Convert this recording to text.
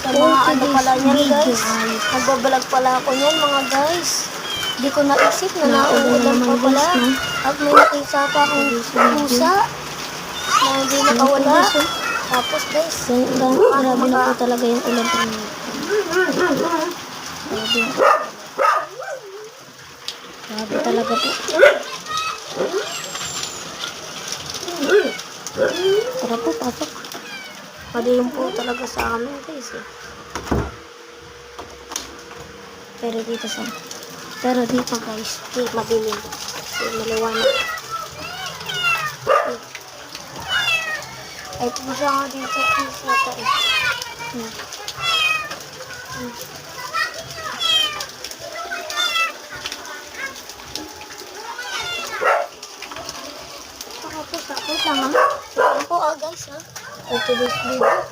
Sa mga ano pala yan guys. Nagbabalag pala ako niyan mga guys. Di ko naisip na nauulan pa pala. At may nakita pa akong pusa na hindi nakawala. Tapos guys, Grabe na po talaga yung ulan. Grabe talaga po. Tara po, pasok. madilim po talaga sa amin guys eh. Pero dito guys, madilim. Kasi maliwanag. Ay, pusa nga dito. Pusa ito eh. Saka pusa lang ha. Ito po guys ha. For today's video.